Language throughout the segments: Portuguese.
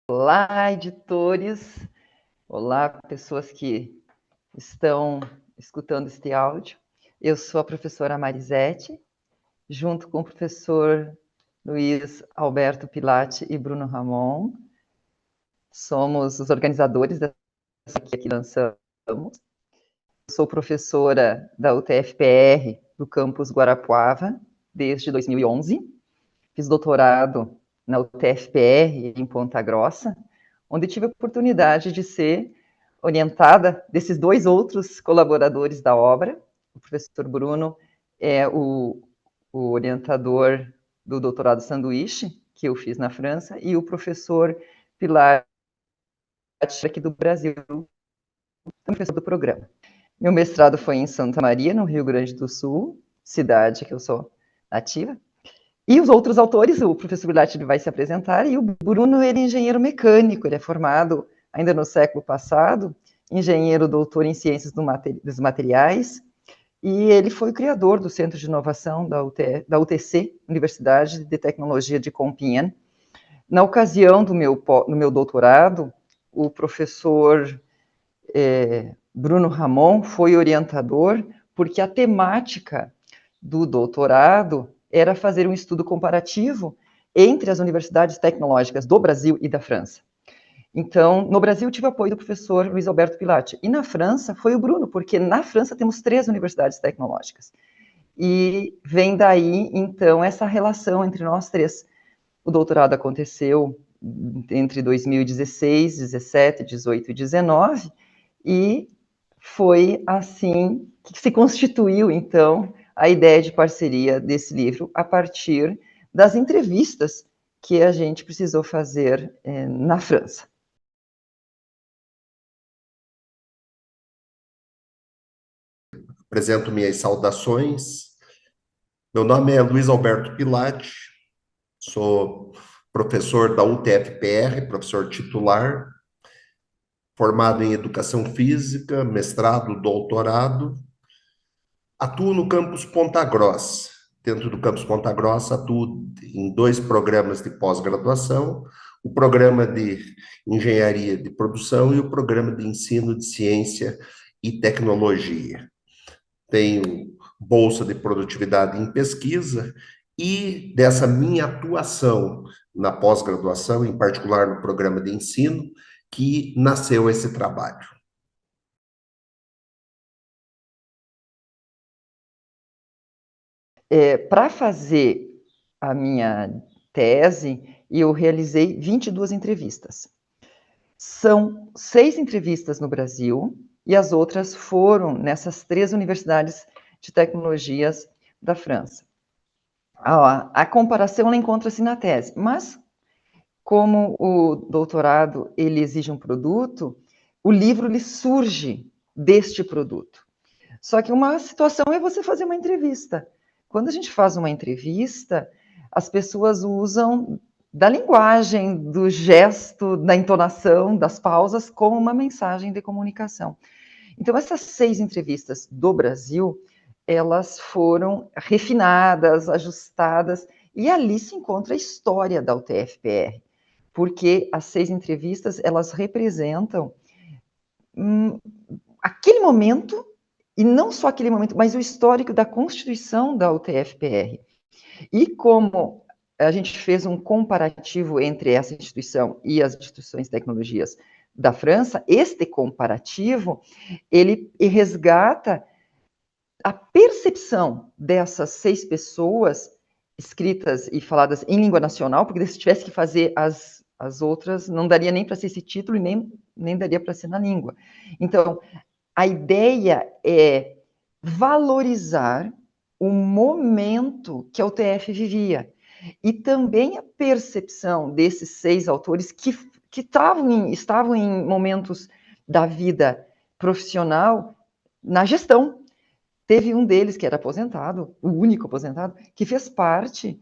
Olá, editores! Olá, pessoas que estão escutando este áudio. Eu sou a professora Marisete, junto com o professor Luiz Alberto Pilati e Bruno Ramon. Somos os organizadores dessa que lançamos. Eu sou professora da UTFPR, do campus Guarapuava, desde 2011. Fiz doutorado na UTFPR, em Ponta Grossa, onde tive a oportunidade de ser orientada desses dois outros colaboradores da obra. O professor Bruno é o orientador do doutorado sanduíche, que eu fiz na França, e o professor Pilar, aqui do Brasil, professor do programa. Meu mestrado foi em Santa Maria, no Rio Grande do Sul, cidade que eu sou nativa. E os outros autores, o professor Bilatti vai se apresentar, e o Bruno, ele é engenheiro mecânico, ele é formado ainda no século passado, engenheiro doutor em ciências dos materiais, e ele foi o criador do Centro de Inovação da UTC, Universidade de Tecnologia de Compiègne. Na ocasião do meu doutorado, o professor Bruno Ramon foi orientador, porque a temática do doutorado era fazer um estudo comparativo entre as universidades tecnológicas do Brasil e da França. Então, no Brasil, tive apoio do professor Luiz Alberto Pilati, e na França foi o Bruno, porque na França temos 3 universidades tecnológicas. E vem daí, então, essa relação entre nós 3. O doutorado aconteceu entre 2016, 17, 18 e 19, e foi assim que se constituiu, então, a ideia de parceria desse livro, a partir das entrevistas que a gente precisou fazer na França. Apresento minhas saudações. Meu nome é Luiz Alberto Pilati, sou professor da UTFPR, professor titular, formado em Educação Física, mestrado, doutorado. Atuo no campus Ponta Grossa. Dentro do campus Ponta Grossa, atuo em 2 programas de pós-graduação, o programa de Engenharia de Produção e o programa de Ensino de Ciência e Tecnologia. Tenho bolsa de produtividade em pesquisa, e dessa minha atuação na pós-graduação, em particular no programa de ensino, que nasceu esse trabalho. Para fazer a minha tese, eu realizei 22 entrevistas. São 6 entrevistas no Brasil, e as outras foram nessas 3 universidades de tecnologias da França. A comparação ela encontra-se na tese, mas como o doutorado ele exige um produto, o livro ele surge deste produto. Só que uma situação é você fazer uma entrevista. Quando a gente faz uma entrevista, as pessoas usam da linguagem, do gesto, da entonação, das pausas, como uma mensagem de comunicação. Então, essas 6 entrevistas do Brasil, elas foram refinadas, ajustadas, e ali se encontra a história da UTFPR, porque as 6 entrevistas, elas representam aquele momento, e não só aquele momento, mas o histórico da constituição da UTFPR. E como a gente fez um comparativo entre essa instituição e as instituições de tecnologias da França, este comparativo, ele resgata a percepção dessas 6 pessoas escritas e faladas em língua nacional, porque se tivesse que fazer as outras, não daria nem para ser esse título e nem daria para ser na língua. Então, a ideia é valorizar o momento que a UTF vivia, e também a percepção desses 6 autores que estavam em momentos da vida profissional na gestão. Teve um deles que era aposentado, o único aposentado, que fez parte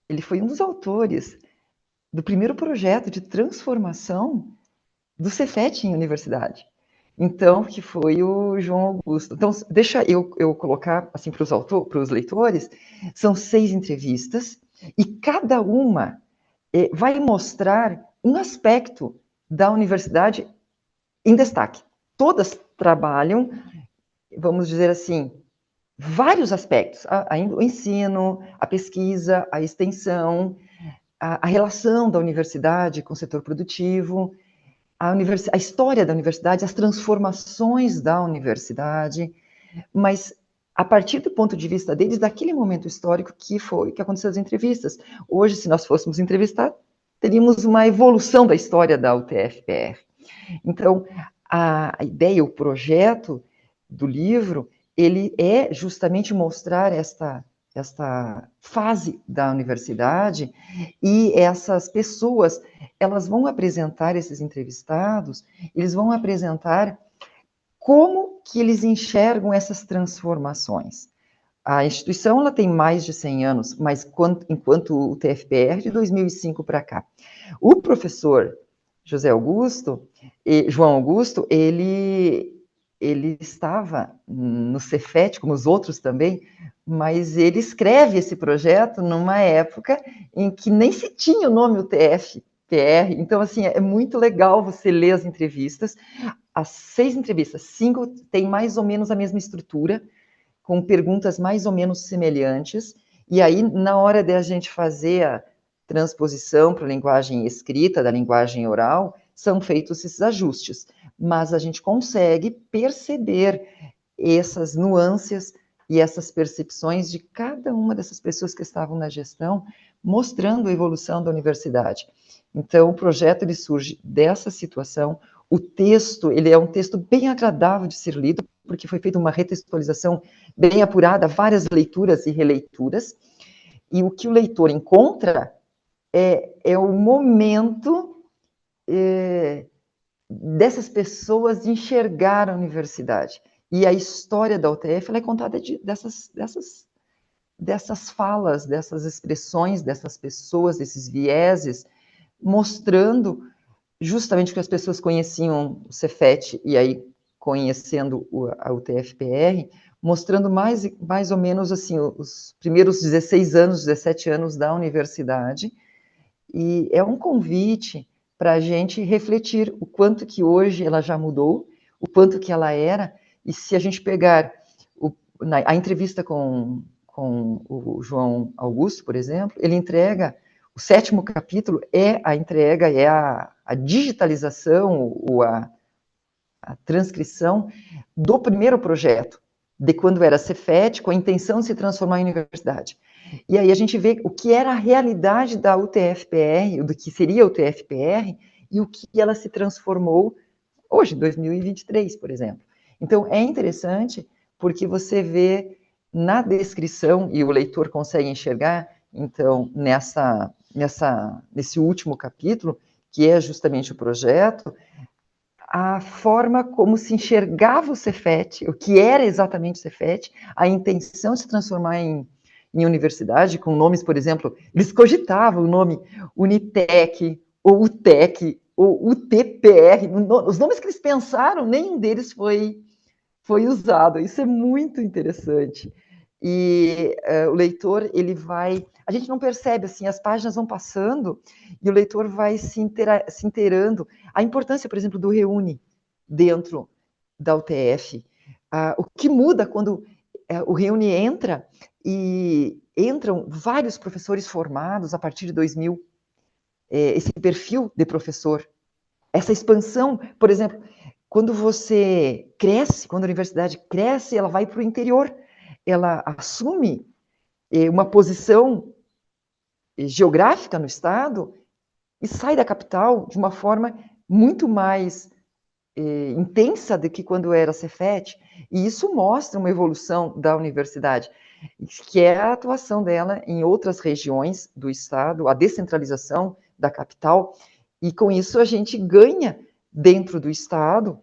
ele foi um dos autores do primeiro projeto de transformação do Cefet em universidade. Então, que foi o João Augusto. Então, deixa eu colocar assim para os leitores, são 6 entrevistas, e cada uma vai mostrar um aspecto da universidade em destaque. Todas trabalham, vamos dizer assim, vários aspectos: o ensino, a pesquisa, a extensão, a relação da universidade com o setor produtivo, a história da universidade, as transformações da universidade, mas a partir do ponto de vista deles, daquele momento histórico que aconteceu as entrevistas. Hoje, se nós fôssemos entrevistar, teríamos uma evolução da história da UTF-PR. Então, a ideia, o projeto do livro, ele é justamente mostrar esta fase da universidade, e essas pessoas, elas vão apresentar, esses entrevistados, eles vão apresentar como que eles enxergam essas transformações. A instituição, ela tem mais de 100 anos, mas enquanto o TFPR de 2005 para cá. O professor João Augusto, ele estava no Cefet, como os outros também, mas ele escreve esse projeto numa época em que nem se tinha o nome UTF-PR. Então, assim, é muito legal você ler as entrevistas. As 6 entrevistas, 5 têm mais ou menos a mesma estrutura, com perguntas mais ou menos semelhantes, e aí, na hora de a gente fazer a transposição para a linguagem escrita, da linguagem oral, são feitos esses ajustes, mas a gente consegue perceber essas nuances e essas percepções de cada uma dessas pessoas que estavam na gestão, mostrando a evolução da universidade. Então, o projeto ele surge dessa situação. O texto, ele é um texto bem agradável de ser lido, porque foi feita uma retextualização bem apurada, várias leituras e releituras, e o que o leitor encontra é o momento dessas pessoas de enxergar a universidade. E a história da UTF ela é contada dessas falas, dessas expressões, dessas pessoas, desses vieses, mostrando justamente que as pessoas conheciam o Cefet, e aí conhecendo a UTF-PR, mostrando mais ou menos assim, os primeiros 16 anos, 17 anos da universidade, e é um convite para a gente refletir o quanto que hoje ela já mudou, o quanto que ela era, e se a gente pegar a entrevista com o João Augusto, por exemplo, ele entrega, o 7º capítulo é a entrega, é a digitalização, ou a transcrição do primeiro projeto, de quando era Cefet, com a intenção de se transformar em universidade. E aí a gente vê o que era a realidade da UTF-PR, do que seria a UTF-PR, e o que ela se transformou hoje, em 2023, por exemplo. Então, é interessante, porque você vê na descrição, e o leitor consegue enxergar, então, nesse último capítulo, que é justamente o projeto, a forma como se enxergava o Cefet, o que era exatamente o Cefet, a intenção de se transformar em universidade, com nomes, por exemplo, eles cogitavam o nome Unitec, ou UTEC, ou UTPR, os nomes que eles pensaram, nenhum deles foi usado. Isso é muito interessante. E o leitor, ele vai... A gente não percebe, assim, as páginas vão passando e o leitor vai se inteirando. A importância, por exemplo, do Reúne dentro da UTF. O que muda quando o Reúne entra, e entram vários professores formados a partir de 2000, esse perfil de professor, essa expansão, por exemplo, quando você cresce, quando a universidade cresce, ela vai para o interior, ela assume uma posição geográfica no estado e sai da capital de uma forma muito mais intensa do que quando era Cefet, e isso mostra uma evolução da universidade, que é a atuação dela em outras regiões do estado, a descentralização da capital, e com isso a gente ganha dentro do estado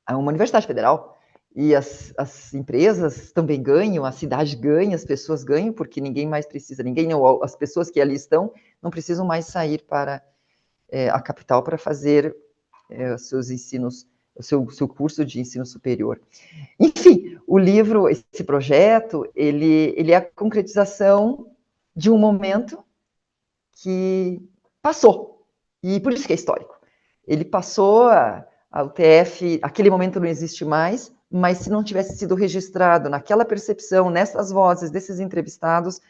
uma universidade federal, e as empresas também ganham, a cidade ganha, as pessoas ganham, porque ninguém mais precisa, as pessoas que ali estão, não precisam mais sair para a capital para fazer seus ensinos, o seu curso de ensino superior. Enfim, o livro, esse projeto, ele é a concretização de um momento que passou, e por isso que é histórico. Ele passou, a UTF, aquele momento não existe mais, mas se não tivesse sido registrado naquela percepção, nessas vozes desses entrevistados,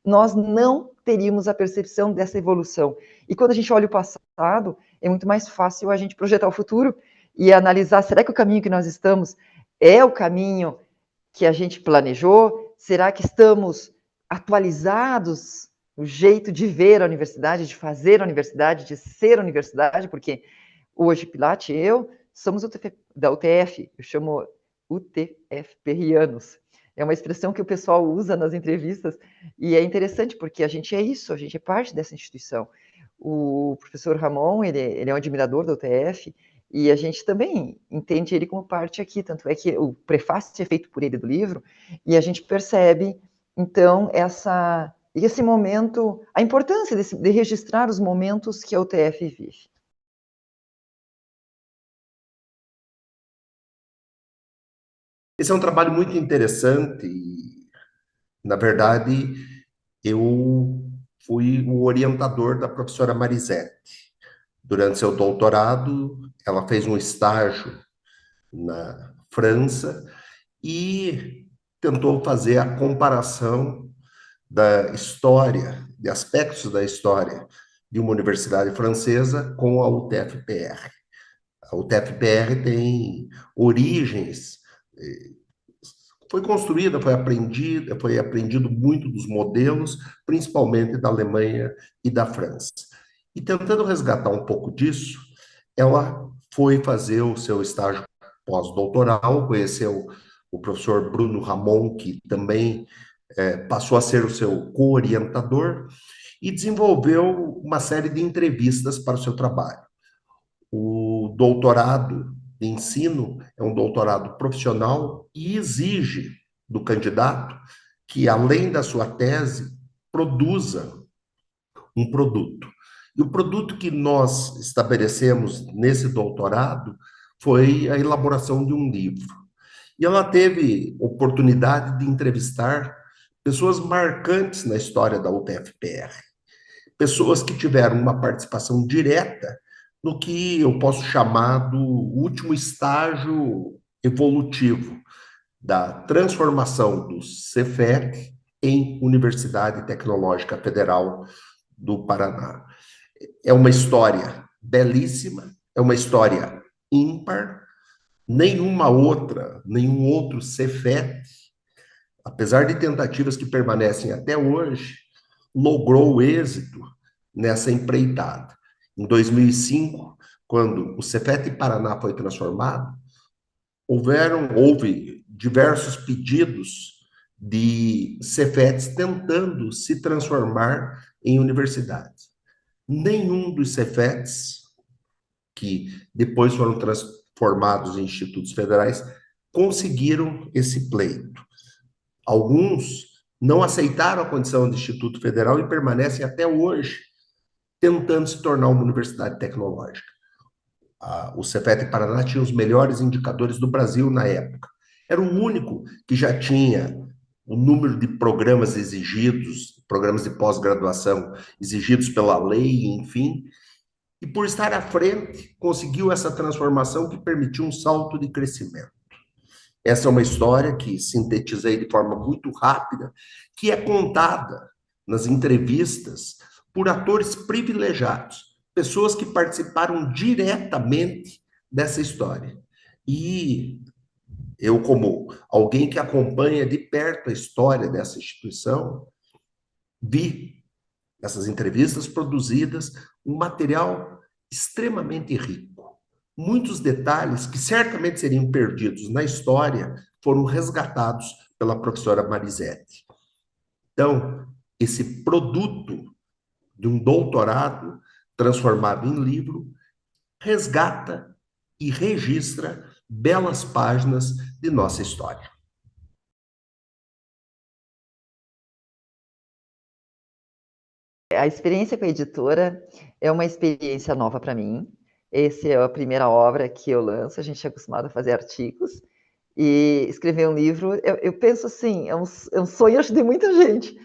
nós não teríamos a percepção dessa evolução. E quando a gente olha o passado, é muito mais fácil a gente projetar o futuro e analisar, será que o caminho que nós estamos é o caminho que a gente planejou? Será que estamos atualizados no jeito de ver a universidade, de fazer a universidade, de ser a universidade? Porque hoje, Pilate e eu somos da UTF, eu chamo UTFPRianos. É uma expressão que o pessoal usa nas entrevistas e é interessante porque a gente é isso, a gente é parte dessa instituição. O professor Ramon, ele é um admirador da UTF e a gente também entende ele como parte aqui, tanto é que o prefácio é feito por ele do livro e a gente percebe, então, esse momento, a importância de registrar os momentos que a UTF vive. Esse é um trabalho muito interessante e, na verdade, eu fui o orientador da professora Marisete. Durante seu doutorado, ela fez um estágio na França e tentou fazer a comparação da história, de aspectos da história de uma universidade francesa com a UTFPR. A UTFPR tem origens, foi construída, foi aprendido muito dos modelos, principalmente da Alemanha e da França. E tentando resgatar um pouco disso, ela foi fazer o seu estágio pós-doutoral, conheceu o professor Bruno Ramon, que também passou a ser o seu co-orientador, e desenvolveu uma série de entrevistas para o seu trabalho. O doutorado de ensino é um doutorado profissional e exige do candidato que, além da sua tese, produza um produto. E o produto que nós estabelecemos nesse doutorado foi a elaboração de um livro. E ela teve oportunidade de entrevistar pessoas marcantes na história da UTFPR, pessoas que tiveram uma participação direta no que eu posso chamar do último estágio evolutivo da transformação do Cefet em Universidade Tecnológica Federal do Paraná. É uma história belíssima, é uma história ímpar. Nenhum outro Cefet, apesar de tentativas que permanecem até hoje, logrou êxito nessa empreitada. Em 2005, quando o Cefet Paraná foi transformado, houve diversos pedidos de Cefetes tentando se transformar em universidades. Nenhum dos Cefetes, que depois foram transformados em institutos federais, conseguiram esse pleito. Alguns não aceitaram a condição de Instituto Federal e permanecem até hoje tentando se tornar uma universidade tecnológica. O Cefet Paraná tinha os melhores indicadores do Brasil na época. Era o único que já tinha o número de programas exigidos, programas de pós-graduação exigidos pela lei, enfim, e por estar à frente, conseguiu essa transformação que permitiu um salto de crescimento. Essa é uma história que sintetizei de forma muito rápida, que é contada nas entrevistas por atores privilegiados, pessoas que participaram diretamente dessa história. E eu, como alguém que acompanha de perto a história dessa instituição, vi nessas entrevistas produzidas um material extremamente rico. Muitos detalhes que certamente seriam perdidos na história foram resgatados pela professora Marisete. Então, esse produto de um doutorado transformado em livro resgata e registra belas páginas de nossa história. A experiência com a editora é uma experiência nova para mim. Essa é a primeira obra que eu lanço, a gente é acostumado a fazer artigos, e escrever um livro, eu penso assim, é um sonho, acho, de muita gente.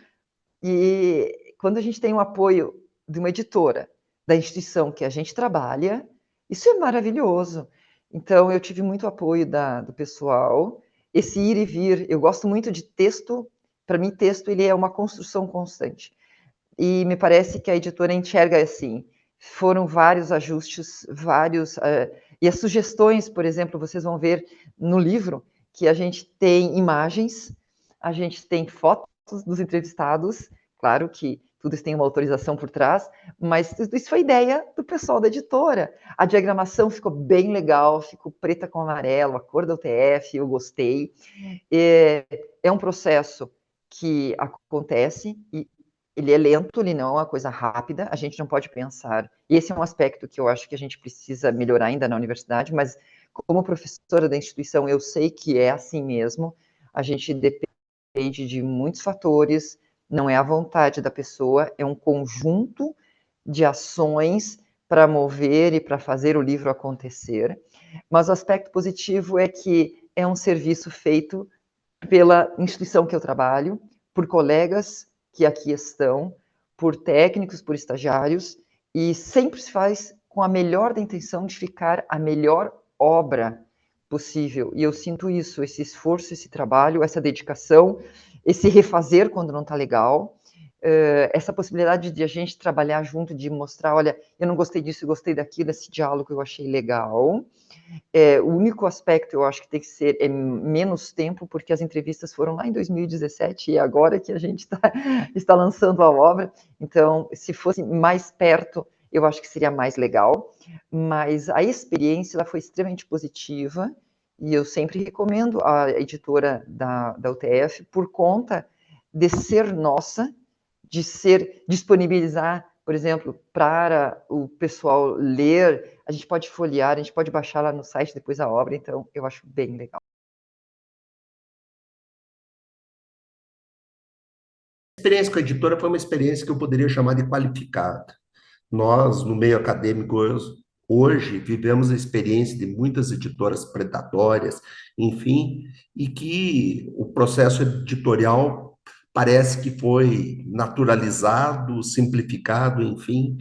E quando a gente tem o apoio de uma editora, da instituição que a gente trabalha, isso é maravilhoso. Então, eu tive muito apoio do pessoal, esse ir e vir. Eu gosto muito de texto, para mim, texto ele é uma construção constante. E me parece que a editora enxerga assim. Foram vários ajustes, e as sugestões, por exemplo, vocês vão ver no livro que a gente tem imagens, a gente tem fotos dos entrevistados, claro que tudo isso tem uma autorização por trás, mas isso foi ideia do pessoal da editora. A diagramação ficou bem legal, ficou preta com amarelo, a cor da UTF, eu gostei. É um processo que acontece e ele é lento, ele não é uma coisa rápida, a gente não pode pensar. E esse é um aspecto que eu acho que a gente precisa melhorar ainda na universidade, mas como professora da instituição, eu sei que é assim mesmo, a gente depende de muitos fatores, não é a vontade da pessoa, é um conjunto de ações para mover e para fazer o livro acontecer. Mas o aspecto positivo é que é um serviço feito pela instituição que eu trabalho, por colegas que aqui estão, por técnicos, por estagiários, e sempre se faz com a melhor da intenção de ficar a melhor obra possível. E eu sinto isso, esse esforço, esse trabalho, essa dedicação, esse refazer quando não está legal, essa possibilidade de a gente trabalhar junto, de mostrar, olha, eu não gostei disso, eu gostei daquilo, esse diálogo eu achei legal. O único aspecto, eu acho que tem que ser menos tempo, porque as entrevistas foram lá em 2017 e agora que a gente está lançando a obra. Então, se fosse mais perto, eu acho que seria mais legal. Mas a experiência ela foi extremamente positiva e eu sempre recomendo a editora da UTF por conta de ser nossa, de ser disponibilizar, por exemplo, para o pessoal ler, a gente pode folhear, a gente pode baixar lá no site depois a obra, então eu acho bem legal. A experiência com a editora foi uma experiência que eu poderia chamar de qualificada. Nós, no meio acadêmico, hoje vivemos a experiência de muitas editoras predatórias, enfim, e que o processo editorial parece que foi naturalizado, simplificado, enfim,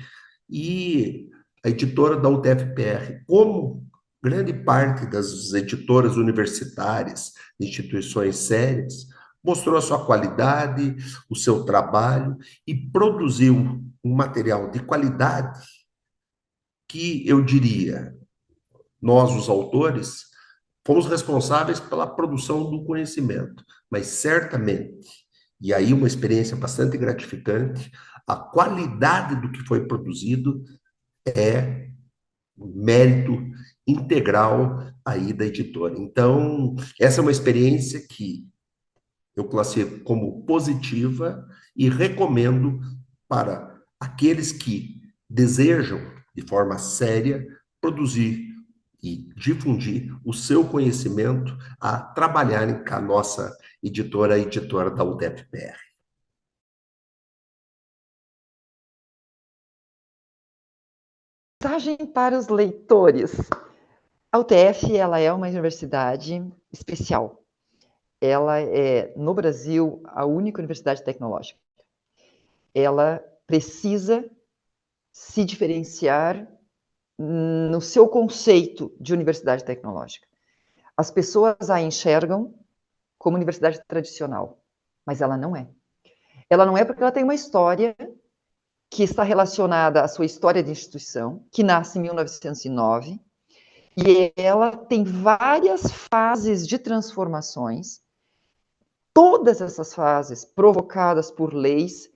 e a editora da UTFPR, como grande parte das editoras universitárias, instituições sérias, mostrou a sua qualidade, o seu trabalho e produziu um material de qualidade que eu diria, nós, os autores, fomos responsáveis pela produção do conhecimento, mas certamente, e aí uma experiência bastante gratificante, a qualidade do que foi produzido é mérito integral aí da editora. Então, essa é uma experiência que eu classifico como positiva e recomendo para aqueles que desejam, de forma séria, produzir e difundir o seu conhecimento a trabalharem com a nossa editora, a editora da UDFPR. Mensagem para os leitores. A UTF ela é uma universidade especial. Ela é, no Brasil, a única universidade tecnológica. Ela precisa se diferenciar no seu conceito de universidade tecnológica. As pessoas a enxergam como universidade tradicional, mas ela não é. Ela não é porque ela tem uma história que está relacionada à sua história de instituição, que nasce em 1909, e ela tem várias fases de transformações, todas essas fases provocadas por leis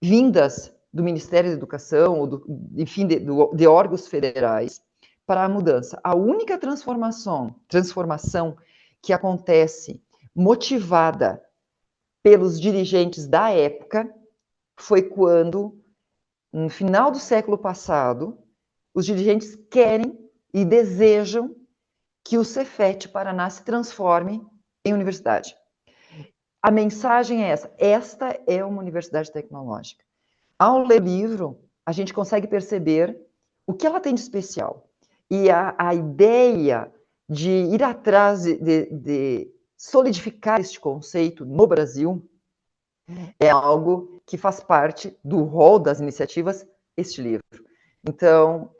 vindas do Ministério da Educação, ou enfim, de órgãos federais, para a mudança. A única transformação que acontece motivada pelos dirigentes da época foi quando, no final do século passado, os dirigentes querem e desejam que o Cefet Paraná se transforme em universidade. A mensagem é essa: esta é uma universidade tecnológica. Ao ler o livro, a gente consegue perceber o que ela tem de especial. E a ideia de ir atrás de solidificar este conceito no Brasil é algo que faz parte do rol das iniciativas, este livro. Então,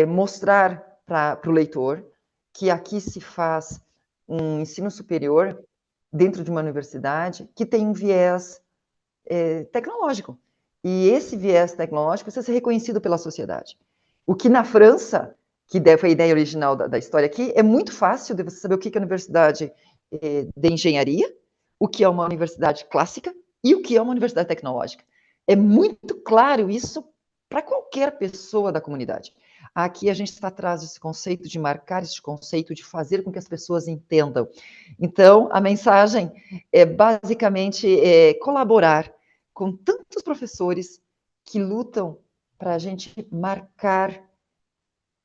mostrar para o leitor que aqui se faz um ensino superior dentro de uma universidade que tem um viés tecnológico. E esse viés tecnológico precisa ser reconhecido pela sociedade. O que na França, que foi a ideia original da história aqui, é muito fácil de você saber o que é a universidade de engenharia, o que é uma universidade clássica e o que é uma universidade tecnológica. É muito claro isso para qualquer pessoa da comunidade. Aqui a gente está atrás desse conceito, de marcar esse conceito, de fazer com que as pessoas entendam. Então, a mensagem é basicamente colaborar com tantos professores que lutam para a gente marcar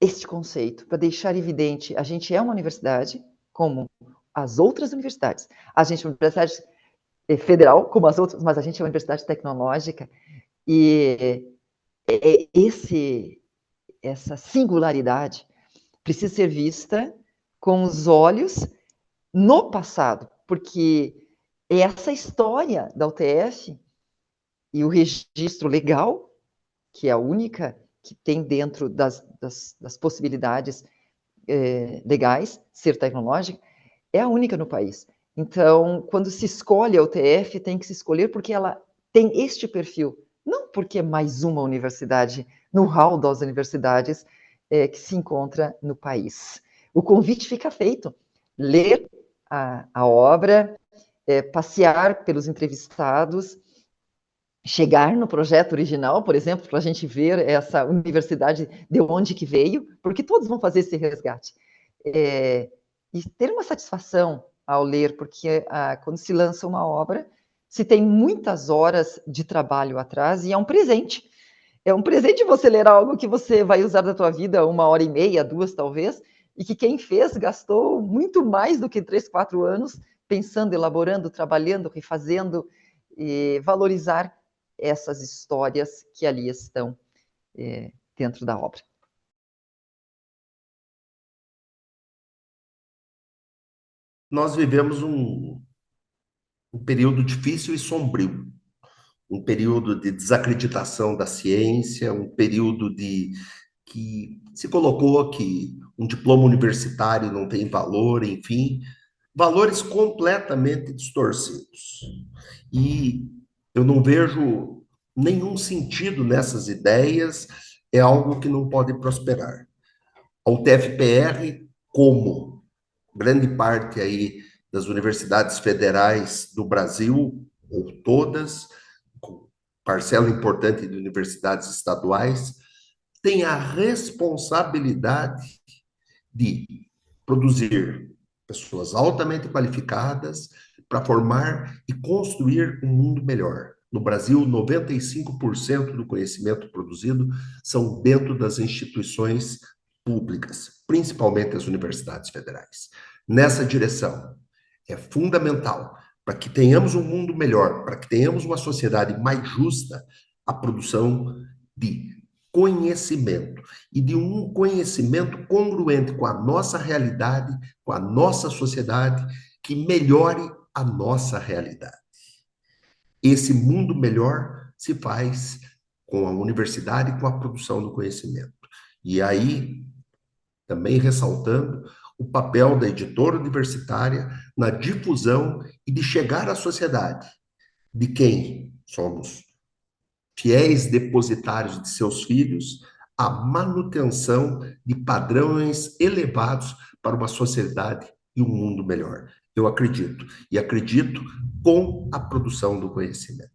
este conceito, para deixar evidente, a gente é uma universidade, como as outras universidades. A gente é uma universidade federal, como as outras, mas a gente é uma universidade tecnológica, e essa singularidade precisa ser vista com os olhos no passado, porque essa história da UTF e o registro legal, que é a única que tem dentro das possibilidades legais, ser tecnológica, é a única no país. Então, quando se escolhe a UTF, tem que se escolher porque ela tem este perfil, não porque é mais uma universidade no hall das universidades que se encontra no país. O convite fica feito. Ler a obra, passear pelos entrevistados, chegar no projeto original, por exemplo, para a gente ver essa universidade de onde que veio, porque todos vão fazer esse resgate. E ter uma satisfação ao ler, porque quando se lança uma obra, se tem muitas horas de trabalho atrás e é um presente. É um presente você ler algo que você vai usar da tua vida 1h30, 2 talvez, e que quem fez gastou muito mais do que 3, 4 anos pensando, elaborando, trabalhando, refazendo, e valorizar essas histórias que ali estão dentro da obra. Nós vivemos um período difícil e sombrio, um período de desacreditação da ciência, um período que se colocou que um diploma universitário não tem valor, enfim, valores completamente distorcidos. E eu não vejo nenhum sentido nessas ideias, é algo que não pode prosperar. A UTFPR, como grande parte aí das universidades federais do Brasil, ou todas, com parcela importante de universidades estaduais, tem a responsabilidade de produzir pessoas altamente qualificadas para formar e construir um mundo melhor. No Brasil, 95% do conhecimento produzido são dentro das instituições públicas, principalmente as universidades federais. Nessa direção, é fundamental para que tenhamos um mundo melhor, para que tenhamos uma sociedade mais justa, a produção de conhecimento e de um conhecimento congruente com a nossa realidade, com a nossa sociedade, que melhore a nossa realidade. Esse mundo melhor se faz com a universidade, com a produção do conhecimento. E aí, também ressaltando o papel da editora universitária na difusão e de chegar à sociedade, de quem somos fiéis depositários de seus filhos, a manutenção de padrões elevados para uma sociedade e um mundo melhor. Eu acredito, e acredito com a produção do conhecimento.